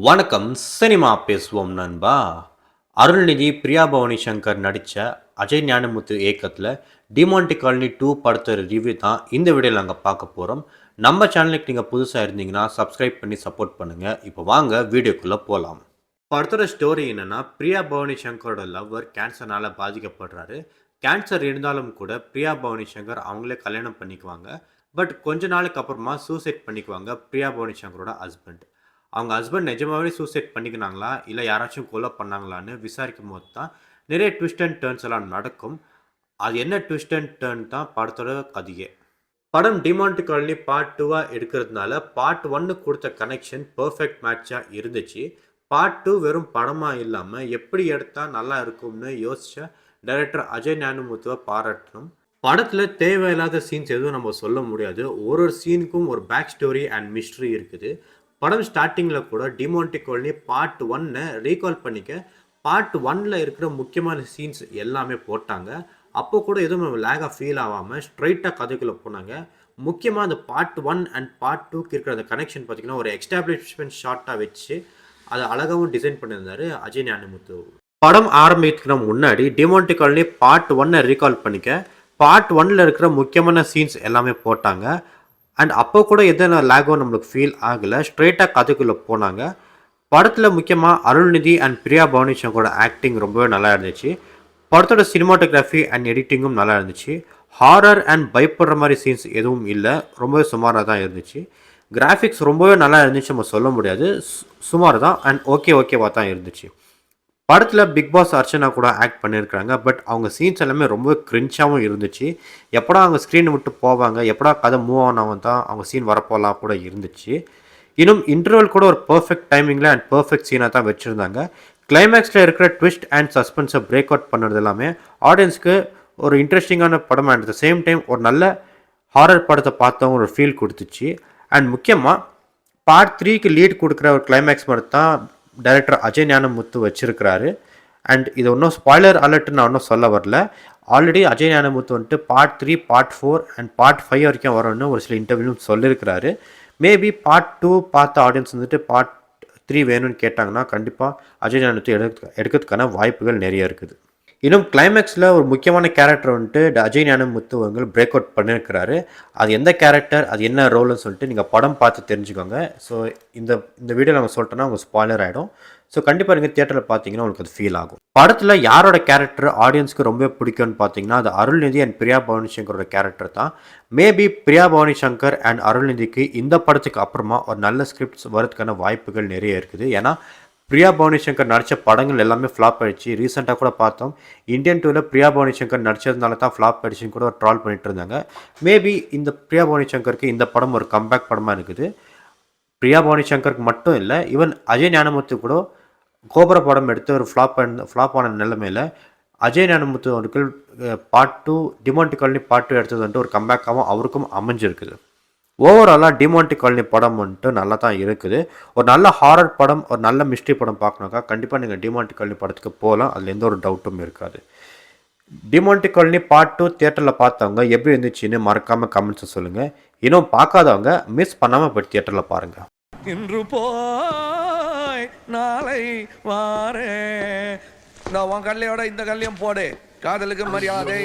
வணக்கம். சினிமா பேசுவோம் நண்பா. அருள்நிதி, பிரியா பவானி சங்கர் நடித்த அஜய் ஞானமுத்து இயக்கத்தில் டிமாண்டி காலனி 2 படத்தோட ரிவ்யூ தான் இந்த வீடியோவில் நாங்கள் பார்க்க போகிறோம். நம்ம சேனலுக்கு நீங்கள் புதுசாக இருந்தீங்கன்னா சப்ஸ்கிரைப் பண்ணி சப்போர்ட் பண்ணுங்கள். இப்போ வாங்க வீடியோக்குள்ளே போகலாம். படத்தோட ஸ்டோரி என்னென்னா, பிரியா பவானி சங்கரோட லவ்வர் கேன்சர்னால் பாதிக்கப்படுறாரு. கேன்சர் இருந்தாலும் கூட பிரியா பவானி சங்கர் அவங்களே கல்யாணம் பண்ணிக்குவாங்க. பட் கொஞ்ச நாளுக்கு அப்புறமா சூசைட் பண்ணிக்குவாங்க பிரியா பவானி சங்கரோட ஹஸ்பண்ட். அவங்க ஹஸ்பண்ட் நிஜமாவே சூசைட் பண்ணிக்கினாங்களா, இல்லை யாராச்சும் கொலை பண்ணாங்களான்னு விசாரிக்கும்போது தான் நிறைய ட்விஸ்ட் அண்ட் டர்ன்ஸ் எல்லாம் நடக்கும். அது என்ன ட்விஸ்ட் அண்ட் டர்ன் தான் படத்தோட கதையே. படம் டிமாண்டி காலனி பார்ட் 2 எடுக்கிறதுனால பார்ட் 1 கொடுத்த கனெக்ஷன் பெர்ஃபெக்ட் மேட்சாக இருந்துச்சு. பார்ட் 2 வெறும் படமாக இல்லாமல் எப்படி எடுத்தால் நல்லா இருக்கும்னு யோசித்த டைரக்டர் அஜய் ஞானமுத்துவை பாராட்டணும். படத்தில் தேவையில்லாத சீன்ஸ் எதுவும் நம்ம சொல்ல முடியாது. ஒரு ஒரு சீனுக்கும் ஒரு பேக் ஸ்டோரி அண்ட் மிஸ்ட்ரி இருக்குது. படம் ஸ்டார்டிங்கில் கூட டிமாண்டி காலனி பார்ட் 1 ரீகால் பண்ணிக்க பார்ட் 1 இருக்கிற முக்கியமான சீன்ஸ் எல்லாமே போட்டாங்க. அப்போ கூட எதுவும் லேகாக ஃபீல் ஆகாமல் ஸ்ட்ரைட்டாக கதைக்குள்ளே போனாங்க. முக்கியமாக அந்த பார்ட் 1 அண்ட் பார்ட் 2க்கு இருக்கிற அந்த கனெக்ஷன் பார்த்திங்கன்னா ஒரு எக்ஸ்டாப்ளிஷ்மெண்ட் ஷார்ட்டாக வச்சு அதை அழகாகவும் டிசைன் பண்ணியிருந்தார் அஜய் ஞானமுத்து. படம் ஆரம்பிக்கிறதுக்கு முன்னாடி டிமாண்டி காலனி பார்ட் 1 ரீகால் பண்ணிக்க பார்ட் 1 இருக்கிற முக்கியமான சீன்ஸ் எல்லாமே போட்டாங்க. அண்ட் அப்போ கூட எதனா லேகோ நம்மளுக்கு ஃபீல் ஆகலை. ஸ்ட்ரெயிட்டாக கதைக்குள்ளே போனாங்க. படத்தில் முக்கியமாக அருள்நிதி அண்ட் பிரியா பவானி சங்கரோட ஆக்டிங் ரொம்பவே நல்லா இருந்துச்சு. படத்தோட சினிமாட்டோகிராஃபி அண்ட் எடிட்டிங்கும் நல்லா இருந்துச்சு. ஹாரர் அண்ட் பயப்படுற மாதிரி சீன்ஸ் எதுவும் இல்லை, ரொம்பவே சுமாராக தான் இருந்துச்சு. கிராஃபிக்ஸ் ரொம்பவே நல்லா இருந்துச்சு, நம்ம சொல்ல முடியாது, சுமார் தான் அண்ட் ஓகேவாக தான் இருந்துச்சு. படத்தில் பிக் பாஸ் அர்ச்சனா கூட ஆக்ட் பண்ணியிருக்காங்க. பட் அவங்க சீன்ஸ் எல்லாமே ரொம்ப கிரின்ச்சாகவும் இருந்துச்சு. எப்படா அவங்க ஸ்க்ரீனை விட்டு போவாங்க, எப்படா கதை மூவ் ஆனவங்க தான் அவங்க சீன் வரப்போலாம் கூட இருந்துச்சு. இன்னும் இன்டர்வல் கூட ஒரு பர்ஃபெக்ட் டைமிங்கில் அண்ட் பர்ஃபெக்ட் சீனாக தான் வச்சுருந்தாங்க. கிளைமேக்ஸில் இருக்கிற ட்விஸ்ட் அண்ட் சஸ்பென்ஸை பிரேக் அவுட் பண்ணுறது எல்லாமே ஆடியன்ஸ்க்கு ஒரு இன்ட்ரெஸ்டிங்கான படமாக அட் த சேம் டைம் ஒரு நல்ல ஹாரர் படத்தை பார்த்தவங்க ஒரு ஃபீல் கொடுத்துச்சு. அண்ட் முக்கியமாக பார்ட் 3க்கு லீட் கொடுக்குற ஒரு கிளைமேக்ஸ் மாதிரி தான் டைரக்டர் அஜய் ஞானமுத்து வச்சிருக்கிறாரு. அண்ட் இது ஒன்றும் ஸ்பாய்லர் அலர்ட்னு நான் ஒன்றும் சொல்ல வரல. ஆல்ரெடி அஜய் ஞானமுத்து வந்துட்டு பார்ட் 3, பார்ட் 4 அண்ட் பார்ட் 5 வரைக்கும் வரும்னு ஒரு சில இன்டர்வியூ சொல்லியிருக்கிறாரு. மேபி பார்ட் 2 பார்த்த ஆடியன்ஸ் வந்துட்டு பார்ட் 3 வேணும்னு கேட்டாங்கன்னா கண்டிப்பாக அஜய் ஞானமுத்து எடுக்கிறதுக்கான வாய்ப்புகள் நிறைய இருக்குது. இன்னும் கிளைமேக்ஸில் ஒரு முக்கியமான கேரக்டர் வந்துட்டு அஜய் ஞானமுத்து அவங்க பிரேக் அவுட் பண்ணியிருக்கிறாரு. அது எந்த கேரக்டர், அது என்ன ரோல்னு சொல்லிட்டு நீங்கள் படம் பார்த்து தெரிஞ்சுக்கோங்க. ஸோ இந்த வீடியோ நாங்கள் சொல்லிட்டோன்னா உங்கள் ஸ்பாய்லர் ஆகிடும். ஸோ கண்டிப்பாக நீங்கள் தியேட்டரில் பார்த்தீங்கன்னா உங்களுக்கு அது ஃபீல் ஆகும். படத்தில் யாரோட கேரக்டர் ஆடியன்ஸ்க்கு ரொம்ப பிடிக்கும்னு பார்த்தீங்கன்னா அது அருள்நிதி அண்ட் பிரியா பவானி சங்கரோட கேரக்டர் தான். மேபி பிரியா பவானி சங்கர் அண்ட் அருள்நிதிக்கு இந்த படத்துக்கு அப்புறமா ஒரு நல்ல ஸ்கிரிப்ட்ஸ் வரதுக்கான வாய்ப்புகள் நிறைய இருக்குது. ஏன்னா பிரியா பவானி சங்கர் நடித்த படங்கள் எல்லாமே ஃப்ளாப் ஆகிடுச்சு. ரீசெண்டாக கூட பார்த்தோம், இந்தியன் 2ல் பிரியா பவானி சங்கர் நடித்ததுனால தான் ஃப்ளாப் ஆகிடுச்சின்னு கூட ஒரு ட்ரால் பண்ணிட்டு இருந்தாங்க. மேபி இந்த பிரியா பவானி சங்கருக்கு இந்த படம் ஒரு கம்பேக் படமாக இருக்குது. பிரியா பவானி சங்கருக்கு மட்டும் இல்லை, ஈவன் அஜய் ஞானமுத்து கூட கோபுர படம் எடுத்து ஒரு ஃப்ளாப் ஆன நிலைமையில் அஜய் ஞானமுத்து அவர்கள் பார்ட் 2 டிமாண்டி காலனி பார்ட் 2 எடுத்தது வந்துட்டு ஒரு கம்பேக்காகவும் அவருக்கும் அமைஞ்சிருக்குது. ஓவராலாக டிமாண்டி காலனி படம் வந்துட்டு நல்லா தான் இருக்குது. ஒரு நல்ல ஹாரர் படம், ஒரு நல்ல மிஸ்ட்ரி படம் பார்க்கணுக்கா கண்டிப்பாக நீங்கள் டிமாண்டி காலனி படத்துக்கு போகலாம். அதில் எந்த ஒரு டவுட்டும் இருக்காது. டிமாண்டி காலனி பார்ட் 2 தியேட்டரில் பார்த்தவங்க எப்படி இருந்துச்சுன்னு மறக்காமல் கமெண்ட்ஸை சொல்லுங்கள். இன்னும் பார்க்காதவங்க மிஸ் பண்ணாமல் போய் தியேட்டரில் பாருங்கள். இன்று போய் நாளை வாரே. இந்த உன் கல்லையோட இந்த கல்லையும் போடு. காதலுக்கு மரியாதை.